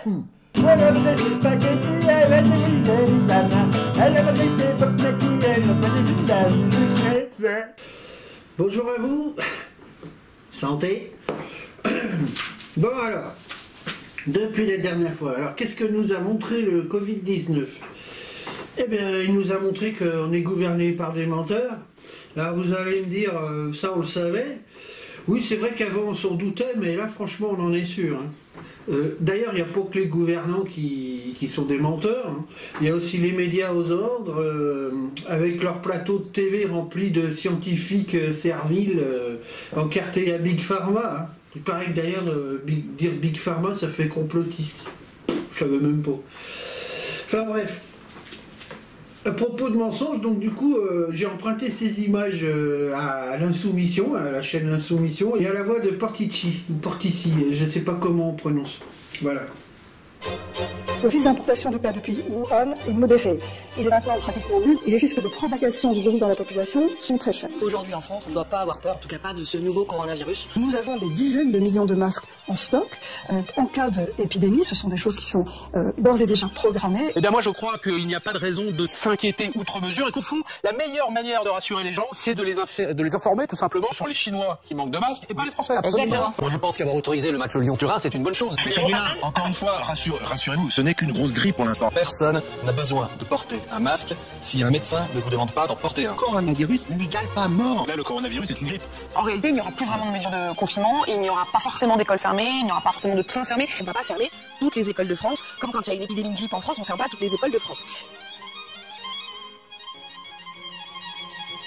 Elle a fait ses spaghettis, elle a des l'Italiana. Elle a fait ses popletti, elle a fait des Bonjour à vous. Santé. Bon alors, depuis la dernière fois, alors qu'est-ce que nous a montré le Covid-19? Eh bien, il nous a montré qu'on est gouverné par des menteurs. Alors vous allez me dire, ça on le savait. Oui, c'est vrai qu'avant on s'en doutait, mais là franchement on en est sûr. D'ailleurs, il n'y a pas que les gouvernants qui sont des menteurs. Il y a aussi les médias aux ordres, avec leurs plateaux de TV remplis de scientifiques serviles, encartés à Big Pharma. Il paraît que d'ailleurs, dire Big Pharma, ça fait complotiste. Je savais même pas. Enfin bref. À propos de mensonges, donc du coup, j'ai emprunté ces images à l'Insoumission, à la chaîne L'Insoumission, et à la voix de Portici, ou Portici, je ne sais pas comment on prononce. Voilà. Le risque d'importation de cas depuis Wuhan est modéré. Il est maintenant pratiquement nul et les risques de propagation du virus dans la population sont très faibles. Aujourd'hui en France, on ne doit pas avoir peur, en tout cas pas de ce nouveau coronavirus. Nous avons des dizaines de millions de masques en stock. En cas d'épidémie, ce sont des choses qui sont d'ores et déjà programmées. Eh bien moi je crois qu'il n'y a pas de raison de s'inquiéter outre mesure et qu'au fond, la meilleure manière de rassurer les gens, c'est de les informer tout simplement sur les Chinois qui manquent de masques et pas les Français. Exactement. Moi je pense qu'avoir autorisé le match Lyon-Turin, c'est une bonne chose. Mais Sabrina, encore une fois, rassurez-vous, ce n'est qu'une grosse grippe pour l'instant. Personne n'a besoin de porter un masque si un médecin ne vous demande pas d'en porter un. Le coronavirus n'égale pas mort. Là, le coronavirus est une grippe. En réalité, il n'y aura plus vraiment de mesures de confinement, il n'y aura pas forcément d'écoles fermées, il n'y aura pas forcément de trains fermés. On ne va pas fermer toutes les écoles de France, comme quand il y a une épidémie de grippe en France, on ne ferme pas toutes les écoles de France.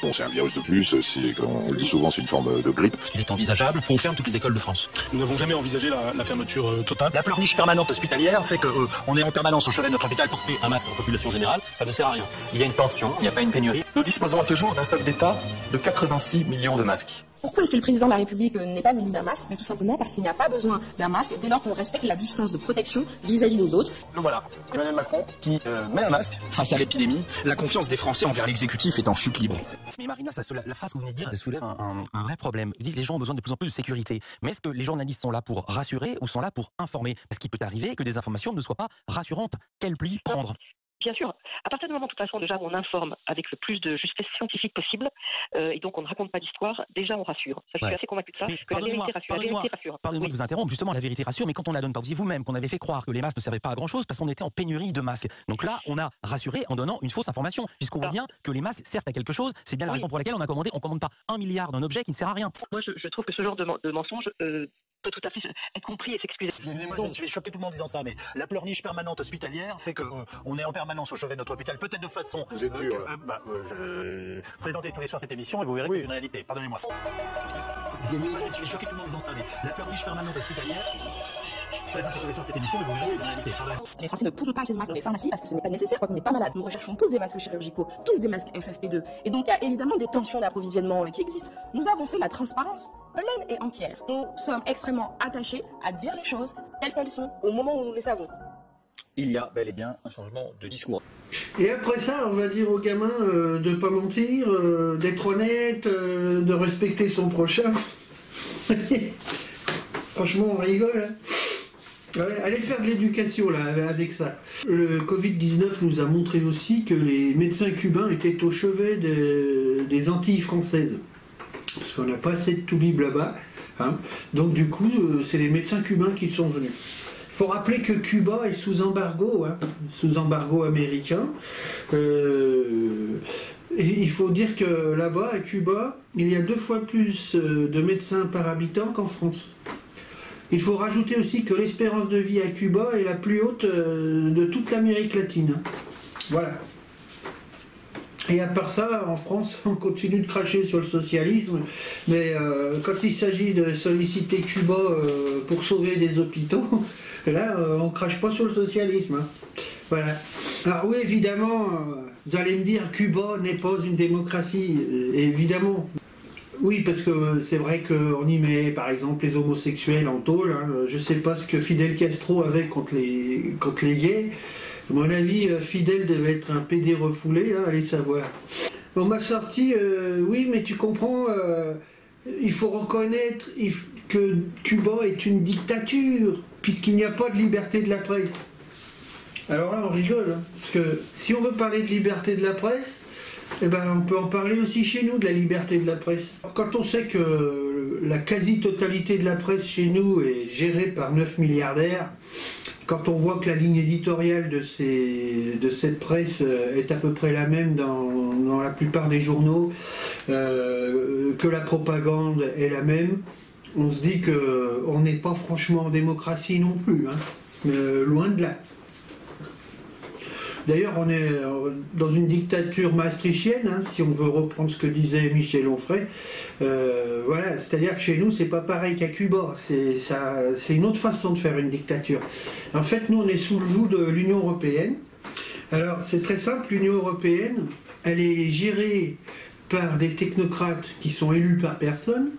Bon, c'est un virus de plus, on le dit souvent, c'est une forme de grippe. Il est envisageable qu'on ferme toutes les écoles de France. Nous n'avons jamais envisagé la fermeture totale. La pleurniche permanente hospitalière fait qu'on est en permanence au chevet de notre hôpital. Porter un masque en population générale, ça ne sert à rien. Il y a une tension, il n'y a pas une pénurie. Nous disposons à ce jour d'un stock d'État de 86 millions de masques. Pourquoi est-ce que le président de la République n'est pas muni d'un masque? Mais tout simplement parce qu'il n'y a pas besoin d'un masque dès lors qu'on respecte la distance de protection vis-à-vis des autres. Donc voilà, Emmanuel Macron qui met un masque face à l'épidémie. La confiance des Français envers l'exécutif est en chute libre. Mais Marina, la phrase que vous venez de dire, elle soulève un vrai problème. Il dit que les gens ont besoin de plus en plus de sécurité. Mais est-ce que les journalistes sont là pour rassurer ou sont là pour informer? Parce qu'il peut arriver que des informations ne soient pas rassurantes. Quel pli prendre? Bien sûr. À partir du moment, de toute façon, déjà, on informe avec le plus de justesse scientifique possible, et donc on ne raconte pas d'histoire, déjà on rassure. Ça, je suis assez convaincu de ça, que la vérité rassure. La vérité rassure. Pardonnez-moi de vous interrompre, justement, la vérité rassure, mais quand on la donne pas, vous disiez vous-même qu'on avait fait croire que les masques ne servaient pas à grand-chose parce qu'on était en pénurie de masques. Donc là, on a rassuré en donnant une fausse information, puisqu'on voit bien que les masques servent à quelque chose. C'est bien la raison pour laquelle on a commandé, on commande pas 1 milliard d'un objet qui ne sert à rien. Moi, je trouve que ce genre de mensonge peut tout à fait être compris et s'excuser. Je vais choquer tout le monde en disant ça, mais la pleurniche permanente hospitalière fait qu'on est en permanence au chevet de notre hôpital, peut-être de façon... Vous êtes dur, je présentais tous les soirs cette émission et vous verrez que c'est une réalité. Pardonnez-moi. Je vais choquer tout le monde en disant ça, mais la pleurniche permanente hospitalière... Présentez tous les soirs cette émission et vous verrez que c'est une réalité. Pardonnez-moi. Les Français ne pourront pas acheter de masques dans les pharmacies parce que ce n'est pas nécessaire quand on n'est pas malade. Nous recherchons tous des masques chirurgicaux, tous des masques FFP2. Et donc il y a évidemment des tensions d'approvisionnement qui existent. Nous avons fait la transparence pleine et entière. Nous sommes extrêmement attachés à dire les choses telles qu'elles sont au moment où nous les savons. Il y a bel et bien un changement de discours. Et après ça, on va dire aux gamins de ne pas mentir, d'être honnête, de respecter son prochain. Franchement, on rigole. Hein. Ouais, allez faire de l'éducation là avec ça. Le Covid-19 nous a montré aussi que les médecins cubains étaient au chevet des Antilles françaises. Parce qu'on n'a pas assez de toubib là-bas. Hein. Donc du coup, c'est les médecins cubains qui sont venus. Il faut rappeler que Cuba est sous embargo, hein, sous embargo américain. Et il faut dire que là-bas, à Cuba, il y a 2 fois plus de médecins par habitant qu'en France. Il faut rajouter aussi que l'espérance de vie à Cuba est la plus haute de toute l'Amérique latine. Voilà. Et à part ça, en France, on continue de cracher sur le socialisme, mais quand il s'agit de solliciter Cuba pour sauver des hôpitaux, là, on crache pas sur le socialisme. Hein. Voilà. Alors oui, évidemment, vous allez me dire, Cuba n'est pas une démocratie, évidemment. Oui, parce que c'est vrai qu'on y met, par exemple, les homosexuels en tôle. Hein. Je ne sais pas ce que Fidel Castro avait contre les gays. À mon avis, Fidel devait être un pédé refoulé, hein, allez savoir. On m'a sorti, oui, mais tu comprends, il faut reconnaître que Cuba est une dictature, puisqu'il n'y a pas de liberté de la presse. Alors là, on rigole, hein, parce que si on veut parler de liberté de la presse, eh ben, on peut en parler aussi chez nous, de la liberté de la presse. Quand on sait que la quasi-totalité de la presse chez nous est gérée par 9 milliardaires, quand on voit que la ligne éditoriale de cette presse est à peu près la même dans la plupart des journaux, que la propagande est la même, on se dit qu'on n'est pas franchement en démocratie non plus, hein, loin de là. D'ailleurs, on est dans une dictature maastrichtienne, hein, si on veut reprendre ce que disait Michel Onfray. Voilà, c'est-à-dire que chez nous, c'est pas pareil qu'à Cuba. C'est une autre façon de faire une dictature. En fait, nous, on est sous le joug de l'Union européenne. Alors, c'est très simple, l'Union européenne, elle est gérée par des technocrates qui sont élus par personne.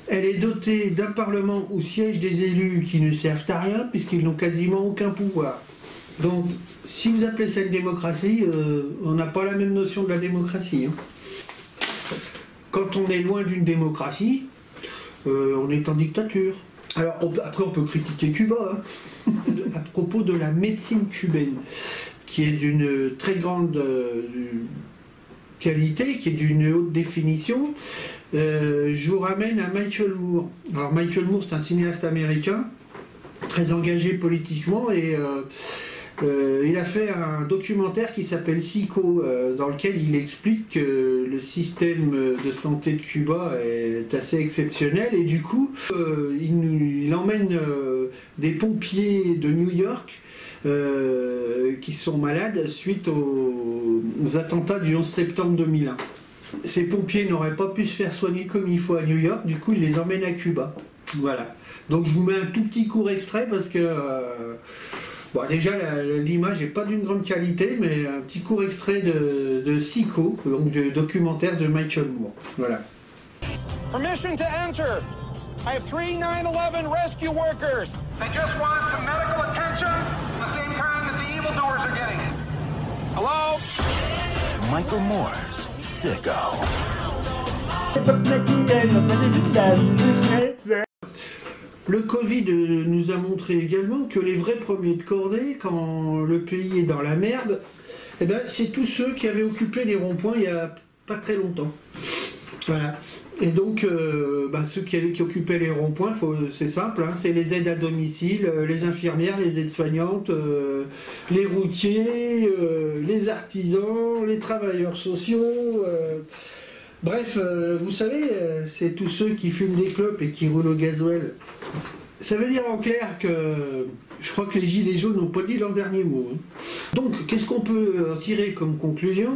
Elle est dotée d'un parlement où siègent des élus qui ne servent à rien, puisqu'ils n'ont quasiment aucun pouvoir. Donc, si vous appelez ça une démocratie, on n'a pas la même notion de la démocratie. Hein. Quand on est loin d'une démocratie, on est en dictature. Alors, après, on peut critiquer Cuba, hein, à propos de la médecine cubaine, qui est d'une très grande qualité, qui est d'une haute définition. Je vous ramène à Michael Moore. Alors, Michael Moore, c'est un cinéaste américain, très engagé politiquement, et il a fait un documentaire qui s'appelle Psycho, dans lequel il explique que le système de santé de Cuba est assez exceptionnel, et du coup il emmène des pompiers de New York qui sont malades suite aux attentats du 11 septembre 2001. Ces pompiers n'auraient pas pu se faire soigner comme il faut à New York, du coup il les emmène à Cuba. Voilà. Donc je vous mets un tout petit court extrait parce que bon, déjà l'image n'est pas d'une grande qualité, mais un petit court extrait de Psycho, donc du documentaire de Michael Moore. Voilà. Permission to enter. I have 3 9/11 rescue workers. They just want some medical attention, the same kind that the evildoers are getting. Hello? Michael Moore's Sicko. Le Covid nous a montré également que les vrais premiers de cordée, quand le pays est dans la merde, eh ben, c'est tous ceux qui avaient occupé les ronds-points il n'y a pas très longtemps. Voilà. Et donc, ceux qui occupaient les ronds-points, c'est simple, hein, c'est les aides à domicile, les infirmières, les aides-soignantes, les routiers, les artisans, les travailleurs sociaux. Bref, vous savez, c'est tous ceux qui fument des clopes et qui roulent au gasoil. Ça veut dire en clair que je crois que les gilets jaunes n'ont pas dit leur dernier mot. Hein. Donc, qu'est-ce qu'on peut en tirer comme conclusion?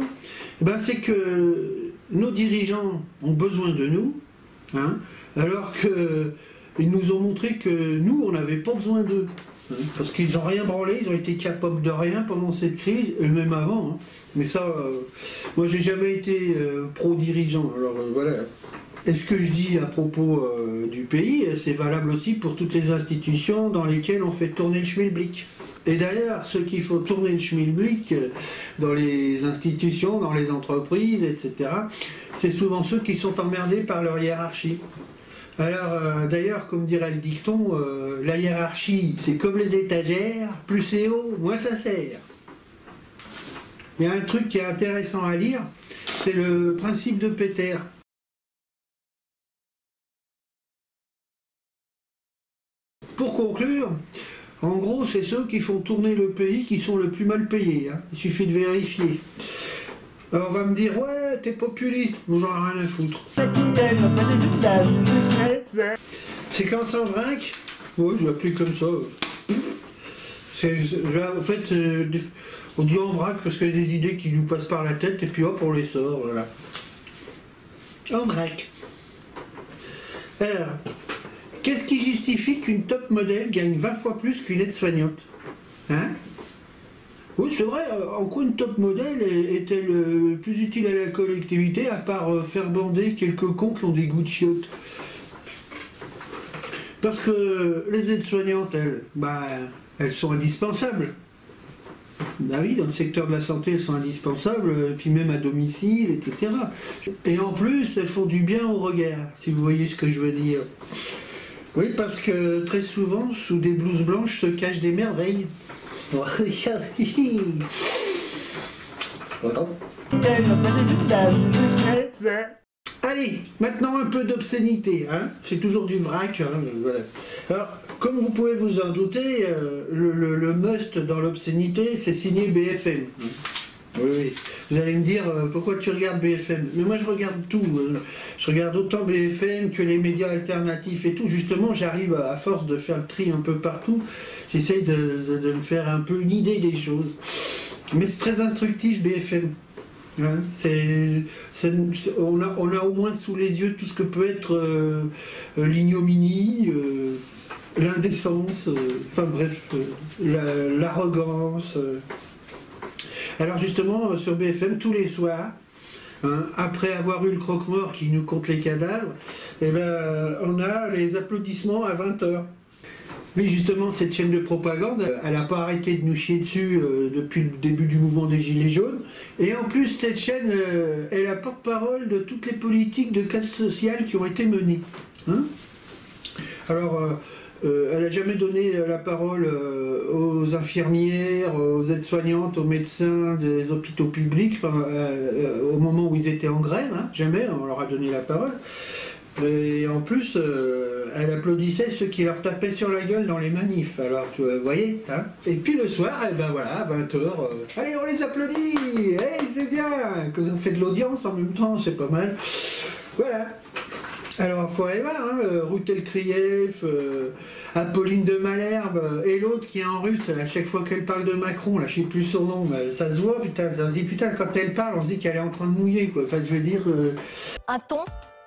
C'est que nos dirigeants ont besoin de nous, hein, alors qu'ils nous ont montré que nous, on n'avait pas besoin d'eux. Hein, parce qu'ils n'ont rien branlé, ils ont été capables de rien pendant cette crise, et même avant. Hein. Mais ça, moi j'ai jamais été pro-dirigeant, alors voilà. Et ce que je dis à propos du pays, c'est valable aussi pour toutes les institutions dans lesquelles on fait tourner le schmilblick. Et d'ailleurs, ceux qui font tourner le schmilblick dans les institutions, dans les entreprises, etc., c'est souvent ceux qui sont emmerdés par leur hiérarchie. Alors, d'ailleurs, comme dirait le dicton, la hiérarchie, c'est comme les étagères, plus c'est haut, moins ça sert. Il y a un truc qui est intéressant à lire, c'est le principe de Peter. Pour conclure, en gros, c'est ceux qui font tourner le pays qui sont le plus mal payés. Hein. Il suffit de vérifier. Alors on va me dire, ouais, t'es populiste. J'en ai rien à foutre. C'est quand ça vrinque. Ouais, je l'appelle comme ça. En fait, on dit en vrac parce qu'il y a des idées qui nous passent par la tête et puis hop, on les sort. Voilà. En vrac. Alors. Qu'est-ce qui justifie qu'une top modèle gagne 20 fois plus qu'une aide-soignante? Hein? Oui, c'est vrai, en quoi une top modèle est-elle plus utile à la collectivité à part faire bander quelques cons qui ont des goûts de chiottes? Parce que les aides-soignantes, elles sont indispensables. Bah oui, dans le secteur de la santé, elles sont indispensables, puis même à domicile, etc. Et en plus, elles font du bien au regard, si vous voyez ce que je veux dire. Oui, parce que très souvent, sous des blouses blanches se cachent des merveilles. Allez, maintenant un peu d'obscénité, hein. C'est toujours du vrac, hein, voilà. Alors, comme vous pouvez vous en douter, le must dans l'obscénité, c'est signé BFM. Oui, oui. Vous allez me dire, pourquoi tu regardes BFM? Mais moi je regarde tout. Je regarde autant BFM que les médias alternatifs et tout. Justement, j'arrive à force de faire le tri un peu partout. J'essaye de me faire un peu une idée des choses. Mais c'est très instructif BFM. Hein, on a au moins sous les yeux tout ce que peut être l'ignominie, l'indécence, enfin bref, l'arrogance. Alors justement, sur BFM, tous les soirs, hein, après avoir eu le croque-mort qui nous compte les cadavres, eh ben, on a les applaudissements à 20h. Oui, justement, cette chaîne de propagande, elle n'a pas arrêté de nous chier dessus depuis le début du mouvement des Gilets jaunes. Et en plus, cette chaîne est la porte-parole de toutes les politiques de casse sociale qui ont été menées. Hein? Alors, elle n'a jamais donné la parole aux infirmières, aux aides-soignantes, aux médecins des hôpitaux publics au moment où ils étaient en grève. Hein? Jamais on leur a donné la parole. Et en plus, elle applaudissait ceux qui leur tapaient sur la gueule dans les manifs. Alors, vous voyez, hein. Et puis le soir, eh ben voilà, à 20h, allez, on les applaudit. Hey, c'est bien. On fait de l'audience en même temps, c'est pas mal. Voilà. Alors, il faut aller voir, hein, Rutel Krief, Apolline de Malherbe, et l'autre qui est en rut, à chaque fois qu'elle parle de Macron, là, je sais plus son nom, ça se voit, putain, ça se dit, putain, quand elle parle, on se dit qu'elle est en train de mouiller, quoi. Enfin, je veux dire... Un ton,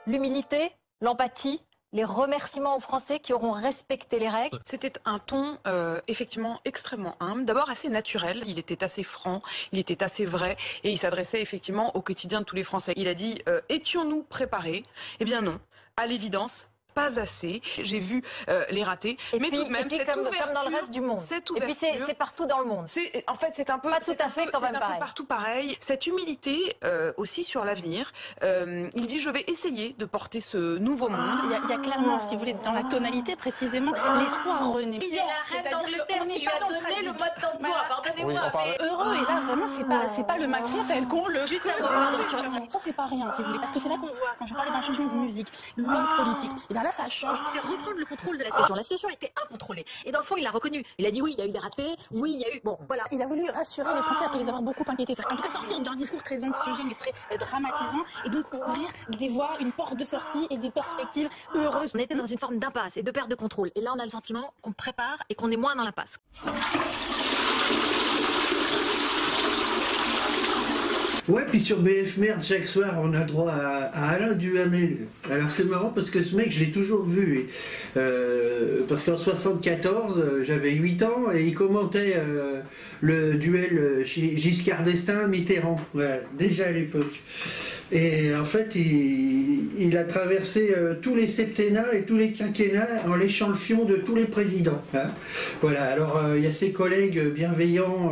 l'humilité, l'empathie, les remerciements aux Français qui auront respecté les règles. C'était un ton effectivement extrêmement humble, d'abord assez naturel, il était assez franc, il était assez vrai et il s'adressait effectivement au quotidien de tous les Français. Il a dit étions-nous préparés? Eh bien non, à l'évidence, pas assez. J'ai vu les ratés, mais tout de même, cette comme ouverture, dans le reste du monde. Et puis c'est partout dans le monde. En fait, c'est un peu, pas tout à fait quand même pareil. Partout pareil. Cette humilité aussi sur l'avenir. Il dit je vais essayer de porter ce nouveau monde. Il y a clairement, si vous voulez, dans la tonalité précisément, l'espoir renaît. Il y a la reine d'Angleterre qui lui a donné le mode d'emploi. Pardonnez-moi. Heureux, et là vraiment, c'est pas le Macron tel qu'on le. Juste ça, c'est pas rien, si vous voulez, parce que c'est là qu'on voit, quand je parlais d'un changement de musique politique, et bien là, ça change. C'est reprendre le contrôle de la situation. La situation était incontrôlée. Et dans le fond, il l'a reconnu. Il a dit oui, il y a eu des ratés, oui, il y a eu... Bon, voilà. Il a voulu rassurer les Français après les avoir beaucoup inquiétés. En tout cas, sortir d'un discours très anxiogène et très dramatisant, et donc ouvrir des voies, une porte de sortie et des perspectives heureuses. On était dans une forme d'impasse et de perte de contrôle. Et là, on a le sentiment qu'on prépare et qu'on est moins dans l'impasse. Ouais, puis sur BF Merde, chaque soir, on a droit à Alain Duhamel. Alors c'est marrant parce que ce mec, je l'ai toujours vu. Parce qu'en 74, j'avais 8 ans et il commentait le duel Giscard d'Estaing-Mitterrand. Voilà, déjà à l'époque. Et en fait, il a traversé tous les septennats et tous les quinquennats en léchant le fion de tous les présidents. Hein. Voilà, alors il y a ses collègues bienveillants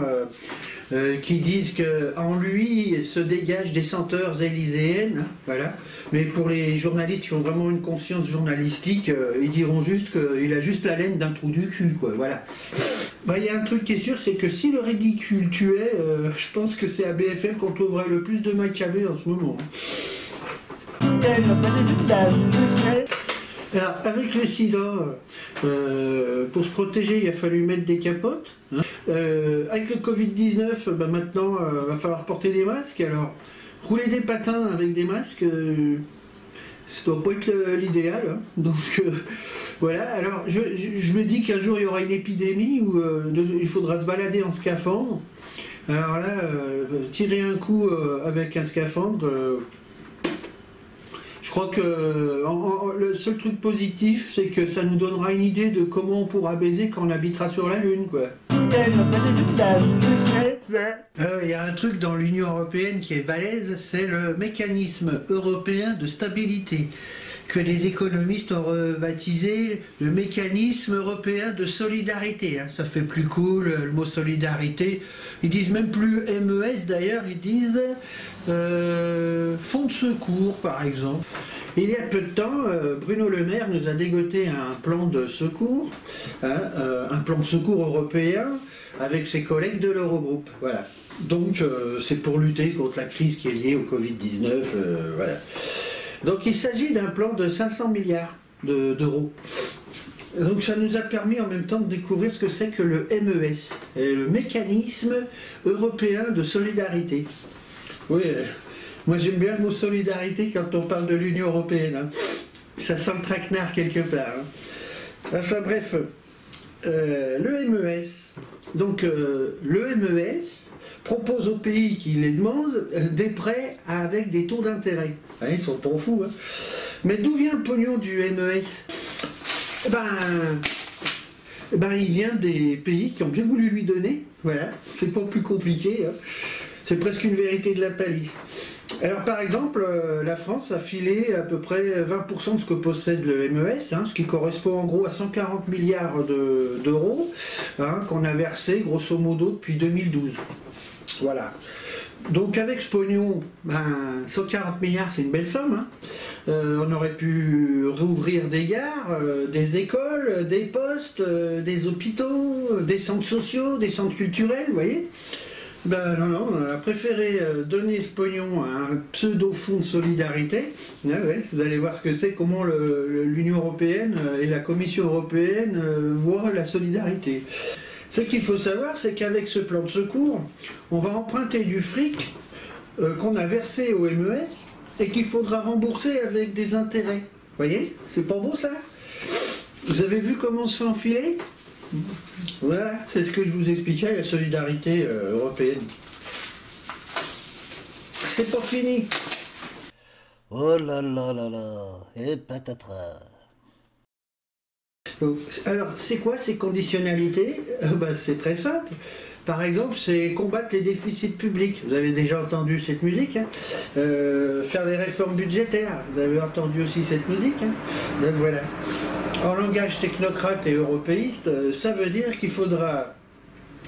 qui disent qu'en lui se dégagent des senteurs élyséennes, hein, voilà. Mais pour les journalistes qui ont vraiment une conscience journalistique, ils diront juste qu'il a juste la laine d'un trou du cul, quoi, voilà. Bah, y a un truc qui est sûr, c'est que si le ridicule tuait, je pense que c'est à BFM qu'on trouverait le plus de macabé en ce moment. Alors, avec le sida, pour se protéger, il a fallu mettre des capotes. Hein. Avec le Covid-19, bah maintenant, va falloir porter des masques. Alors, rouler des patins avec des masques, ça doit pas être l'idéal. Hein. Donc, voilà. Alors, je me dis qu'un jour, il y aura une épidémie où il faudra se balader en scaphandre. Alors là, tirer un coup avec un scaphandre... Je crois que le seul truc positif, c'est que ça nous donnera une idée de comment on pourra baiser quand on habitera sur la Lune, quoi. Il y a un truc dans l'Union Européenne qui est balèze, c'est le mécanisme européen de stabilité. que les économistes ont rebaptisé le mécanisme européen de solidarité. Hein. Ça fait plus cool, le mot solidarité. Ils disent même plus MES d'ailleurs, ils disent fonds de secours par exemple. Il y a peu de temps, Bruno Le Maire nous a dégoté un plan de secours, hein, un plan de secours européen avec ses collègues de l'Eurogroupe. Voilà. Donc c'est pour lutter contre la crise qui est liée au Covid-19. Voilà. Donc il s'agit d'un plan de 500 milliards d'euros. Donc ça nous a permis en même temps de découvrir ce que c'est que le MES, le mécanisme européen de solidarité. Oui, moi j'aime bien le mot solidarité quand on parle de l'Union européenne. Hein. Ça sent le traquenard quelque part. Hein. Enfin bref, le MES. Donc le MES propose aux pays qui les demandent des prêts avec des taux d'intérêt. Hein, ils sont pas fous. Hein. Mais d'où vient le pognon du MES? Il vient des pays qui ont bien voulu lui donner. Voilà, c'est pas plus compliqué. Hein. C'est presque une vérité de la palisse. Alors par exemple, la France a filé à peu près 20% de ce que possède le MES, hein, ce qui correspond en gros à 140 milliards d'euros, hein, qu'on a versé grosso modo depuis 2012. Voilà. Donc avec ce pognon, 140 milliards c'est une belle somme. Hein. On aurait pu rouvrir des gares, des écoles, des postes, des hôpitaux, des centres sociaux, des centres culturels, vous voyez. Non, on a préféré donner ce pognon à un pseudo-fonds de solidarité. Ouais, vous allez voir ce que c'est, comment l'Union européenne et la Commission européenne voient la solidarité. Ce qu'il faut savoir, c'est qu'avec ce plan de secours, on va emprunter du fric qu'on a versé au MES et qu'il faudra rembourser avec des intérêts. Vous voyez, c'est pas beau ça? Vous avez vu comment on se fait enfiler? Voilà, c'est ce que je vous expliquais, la solidarité européenne. C'est pas fini. Oh là là là là, et patatras. Alors, c'est quoi ces conditionnalités? C'est très simple. Par exemple, c'est combattre les déficits publics. Vous avez déjà entendu cette musique, hein. Faire des réformes budgétaires. Vous avez entendu aussi cette musique, hein. Donc voilà. En langage technocrate et européiste, ça veut dire qu'il faudra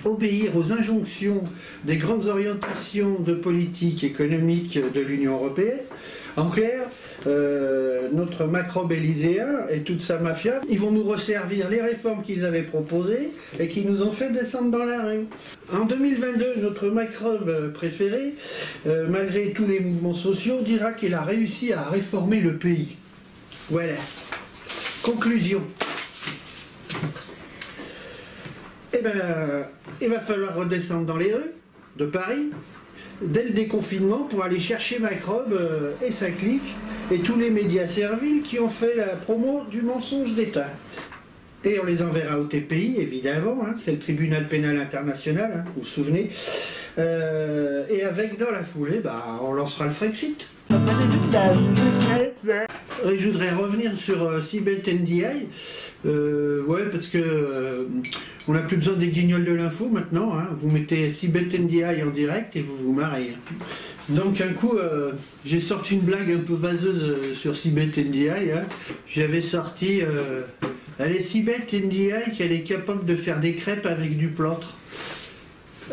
obéir aux injonctions des grandes orientations de politique économique de l'Union européenne. En clair, notre macrobe élyséen et toute sa mafia, ils vont nous resservir les réformes qu'ils avaient proposées et qui nous ont fait descendre dans la rue. En 2022, notre macrobe préféré, malgré tous les mouvements sociaux, dira qu'il a réussi à réformer le pays. Voilà. Conclusion. Il va falloir redescendre dans les rues de Paris dès le déconfinement pour aller chercher Macrobe et sa clique et tous les médias serviles qui ont fait la promo du mensonge d'État. Et on les enverra au TPI, évidemment, hein, c'est le tribunal pénal international, hein, vous vous souvenez. Et avec dans la foulée, on lancera le Frexit. Je voudrais revenir sur Sibeth Ndiaye. Ouais, parce que on n'a plus besoin des guignols de l'info maintenant. Hein. Vous mettez Sibeth Ndiaye en direct et vous vous marrez. Donc un coup, j'ai sorti une blague un peu vaseuse sur Sibeth Ndiaye. Hein. J'avais sorti, elle est Sibeth Ndiaye qu'elle est capable de faire des crêpes avec du plâtre.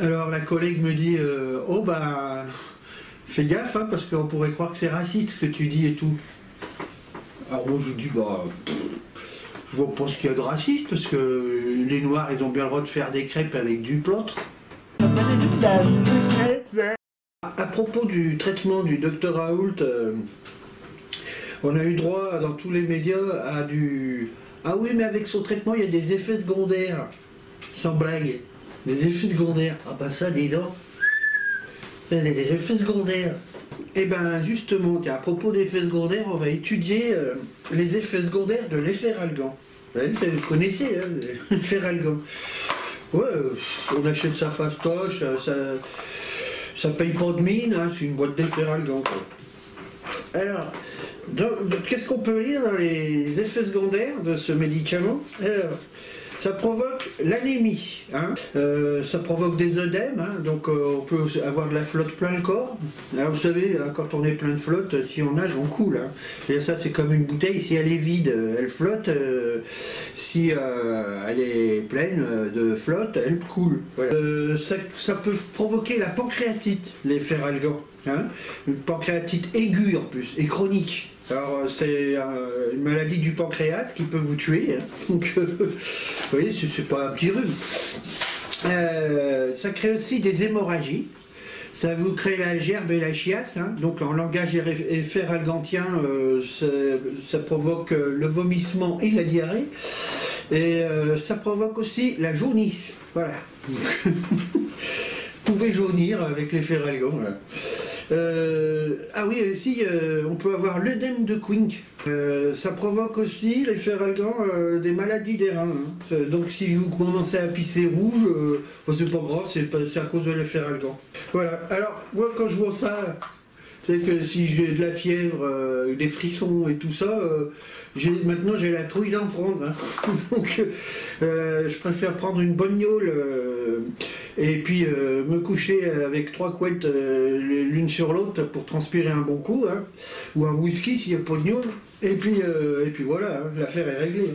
Alors la collègue me dit, fais gaffe, hein, parce qu'on pourrait croire que c'est raciste ce que tu dis et tout. Alors moi je dis, je vois pas ce qu'il y a de raciste, parce que les Noirs, ils ont bien le droit de faire des crêpes avec du plâtre. À propos du traitement du Dr Raoult, on a eu droit dans tous les médias à du... Ah oui, mais avec son traitement, il y a des effets secondaires. Sans blague. Des effets secondaires. Ah ça, dis donc. Il y a des effets secondaires. Et justement, à propos d'effets secondaires, on va étudier les effets secondaires de l'efferalgan. Vous connaissez, hein, l'efferalgan. Ouais, on achète sa fastoche, ça paye pas de mine, hein, c'est une boîte d'efferalgan. Alors, qu'est-ce qu'on peut lire dans les effets secondaires de ce médicament? Alors, ça provoque l'anémie, hein. Ça provoque des œdèmes, hein. Donc on peut avoir de la flotte plein le corps. Alors vous savez, quand on est plein de flotte, si on nage, on coule, hein. Et ça c'est comme une bouteille, si elle est vide, elle flotte, si elle est pleine de flotte, elle coule. Voilà. Ça peut provoquer la pancréatite, les feralgans, hein. Une pancréatite aiguë en plus, et chronique. Alors c'est une maladie du pancréas qui peut vous tuer, hein. Donc vous voyez, c'est pas un petit rhume. Ça crée aussi des hémorragies. Ça vous crée la gerbe et la chiasse, hein. Donc en langage feralgantien, ça provoque le vomissement et la diarrhée. Et ça provoque aussi la jaunisse. Voilà. Vous pouvez jaunir avec les feralgans. Voilà. Ah oui, aussi, on peut avoir l'œdème de Quink. Ça provoque aussi, les feralgans, des maladies des reins, hein. Donc si vous commencez à pisser rouge, c'est pas grave, c'est à cause de les feralgans. Voilà, alors moi quand je vois ça, c'est que si j'ai de la fièvre, des frissons et tout ça, maintenant j'ai la trouille d'en prendre, hein. Donc je préfère prendre une bonne gnôle et puis me coucher avec 3 couettes l'une sur l'autre pour transpirer un bon coup, hein. Ou un whisky s'il n'y a pas de gnôle, et puis voilà, hein, l'affaire est réglée.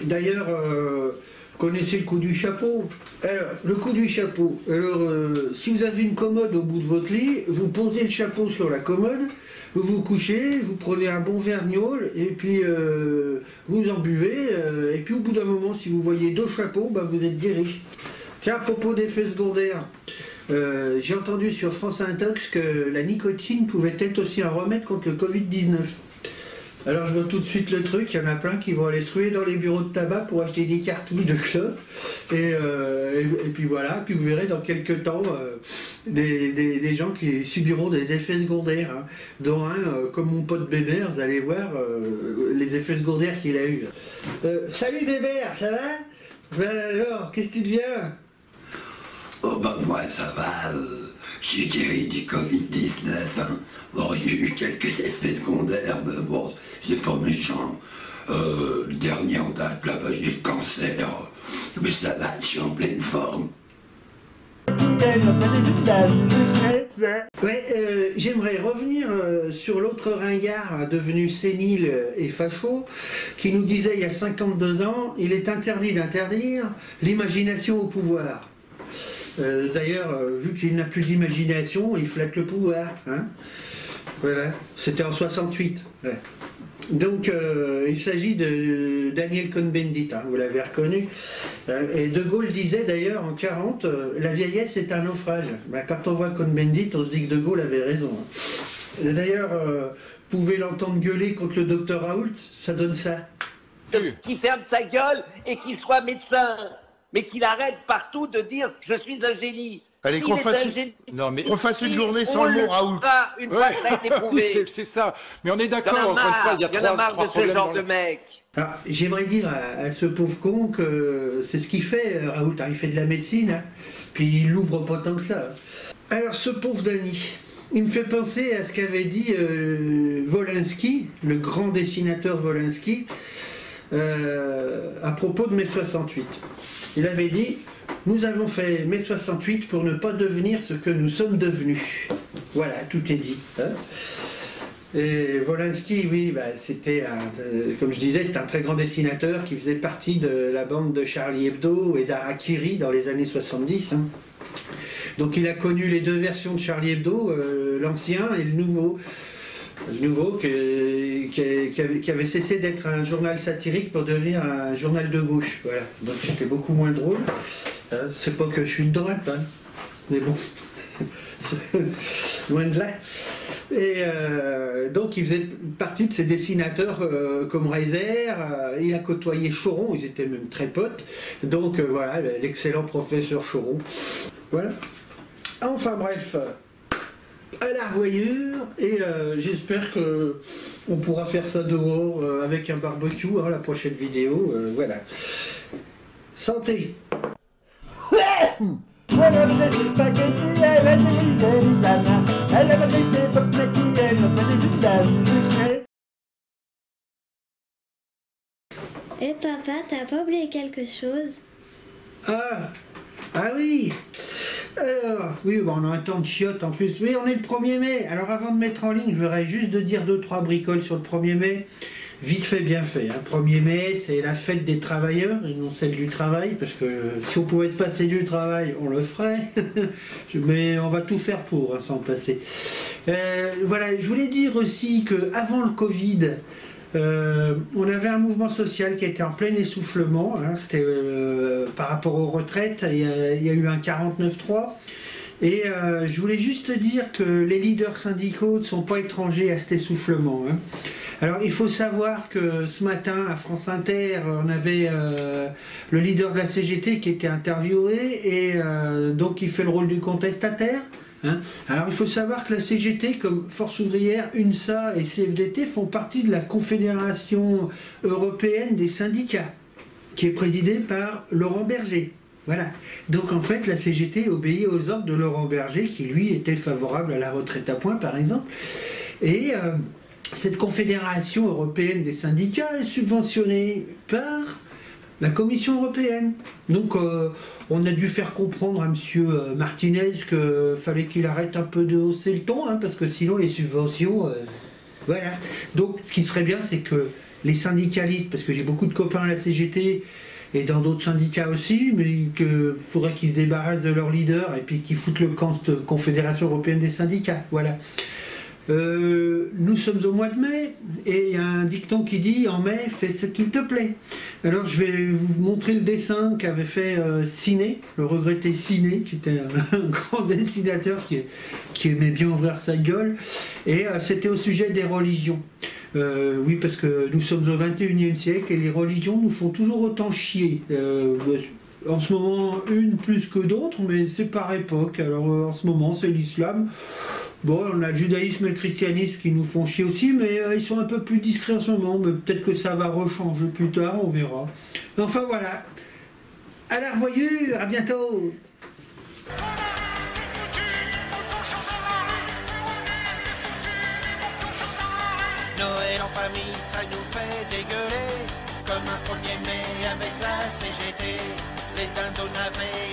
D'ailleurs, connaissez le coup du chapeau? Alors, le coup du chapeau. Alors, si vous avez une commode au bout de votre lit, vous posez le chapeau sur la commode, vous vous couchez, vous prenez un bon verre de gnôle, et puis vous en buvez, et puis au bout d'un moment, si vous voyez 2 chapeaux, bah, vous êtes guéri. Tiens, à propos d'effets secondaires, j'ai entendu sur France Intox que la nicotine pouvait être aussi un remède contre le Covid-19. Alors je vois tout de suite le truc, il y en a plein qui vont aller se ruer dans les bureaux de tabac pour acheter des cartouches de clopes. Et puis voilà, puis vous verrez dans quelques temps des gens qui subiront des effets secondaires, hein. Dont un, comme mon pote Bébert, vous allez voir les effets secondaires qu'il a eu. Salut Bébert, ça va? Ben alors, qu'est-ce que tu deviens? Oh bah moi ça va, je suis guéri du Covid-19, hein. Bon, j'ai eu quelques effets secondaires, mais bon, c'est pas méchant. Le dernier en date, là-bas, j'ai le cancer, mais ça va, je suis en pleine forme. Ouais, j'aimerais revenir sur l'autre ringard devenu sénile et facho qui nous disait il y a 52 ans, il est interdit d'interdire l'imagination au pouvoir. D'ailleurs, vu qu'il n'a plus d'imagination, il flatte le pouvoir, hein. Voilà, c'était en 68. Ouais. Donc, il s'agit de Daniel Cohn-Bendit, hein, vous l'avez reconnu. Et De Gaulle disait d'ailleurs en 40, la vieillesse est un naufrage. Ben, quand on voit Cohn-Bendit, on se dit que De Gaulle avait raison, hein. D'ailleurs, vous pouvez l'entendre gueuler contre le docteur Raoult, ça donne ça. Qui ferme sa gueule et qu'il soit médecin. Mais qu'il arrête partout de dire « je suis un génie ». Allez, qu'on fasse une journée sans le mot Raoult. Une fois que ça a été prouvé. C'est ça. Mais on est d'accord, encore une fois, il y a trois de ce genre de mec. J'aimerais dire à ce pauvre con que c'est ce qu'il fait, Raoult, hein, il fait de la médecine, hein, puis il l'ouvre pas tant que ça. Alors ce pauvre Dany, il me fait penser à ce qu'avait dit Wolinski, le grand dessinateur Wolinski, à propos de mai 68. Il avait dit « Nous avons fait mai 68 pour ne pas devenir ce que nous sommes devenus. » Voilà, tout est dit. Hein. Et Wolinski, oui, bah, c'était, comme je disais, c'est un très grand dessinateur qui faisait partie de la bande de Charlie Hebdo et d'Harakiri dans les années 70. Hein. Donc il a connu les 2 versions de Charlie Hebdo, l'ancien et le nouveau. Le nouveau qui avait cessé d'être un journal satirique pour devenir un journal de gauche. Voilà. Donc c'était beaucoup moins drôle. C'est pas que je suis de droite, hein. Mais bon, loin de là. Et donc il faisait partie de ces dessinateurs comme Reiser. Il a côtoyé Choron, ils étaient même très potes. Donc voilà, l'excellent professeur Choron. Voilà. Enfin bref. À la revoyure, et j'espère que on pourra faire ça dehors avec un barbecue, hein, la prochaine vidéo, voilà. Santé. Et papa, t'as pas oublié quelque chose? Ah oui. Alors, oui, bon, on a un temps de chiottes en plus. Oui, on est le 1er mai. Alors avant de mettre en ligne, je voudrais juste de dire 2-3 bricoles sur le 1er mai. Vite fait, bien fait. Hein. 1er mai, c'est la fête des travailleurs et non celle du travail, parce que si on pouvait se passer du travail, on le ferait. Mais on va tout faire pour, hein, s'en passer. Voilà, je voulais dire aussi qu'avant le Covid, on avait un mouvement social qui était en plein essoufflement. Hein. C'était par rapport aux retraites, il y a eu un 49-3. Et je voulais juste dire que les leaders syndicaux ne sont pas étrangers à cet essoufflement. Hein. Alors il faut savoir que ce matin à France Inter, on avait le leader de la CGT qui était interviewé et donc il fait le rôle du contestataire. Hein. Alors il faut savoir que la CGT, comme Force ouvrière, UNSA et CFDT font partie de la Confédération européenne des syndicats, qui est présidée par Laurent Berger. Voilà. Donc en fait la CGT obéit aux ordres de Laurent Berger, qui lui était favorable à la retraite à points par exemple. Et cette Confédération européenne des syndicats est subventionnée par la Commission européenne. Donc on a dû faire comprendre à M. Martinez qu'il fallait qu'il arrête un peu de hausser le ton, hein, parce que sinon les subventions... voilà. Donc ce qui serait bien, c'est que les syndicalistes, parce que j'ai beaucoup de copains à la CGT et dans d'autres syndicats aussi, mais qu'il faudrait qu'ils se débarrassent de leur leader et puis qu'ils foutent le camp de Confédération européenne des syndicats. Voilà. Nous sommes au mois de mai et il y a un dicton qui dit en mai fais ce qu'il te plaît. Alors je vais vous montrer le dessin qu'avait fait Ciné, le regretté Ciné, qui était un grand dessinateur qui aimait bien ouvrir sa gueule, et c'était au sujet des religions. Oui, parce que nous sommes au 21e siècle et les religions nous font toujours autant chier. En ce moment, une plus que d'autres, mais c'est par époque. Alors en ce moment, c'est l'islam. Bon, on a le judaïsme et le christianisme qui nous font chier aussi, mais ils sont un peu plus discrets en ce moment. Mais peut-être que ça va rechanger plus tard, on verra. Enfin voilà. À la revoyure, à bientôt. Noël en famille, ça nous fait dégueuler, comme un 1er mai avec la CGT. Les dindons navets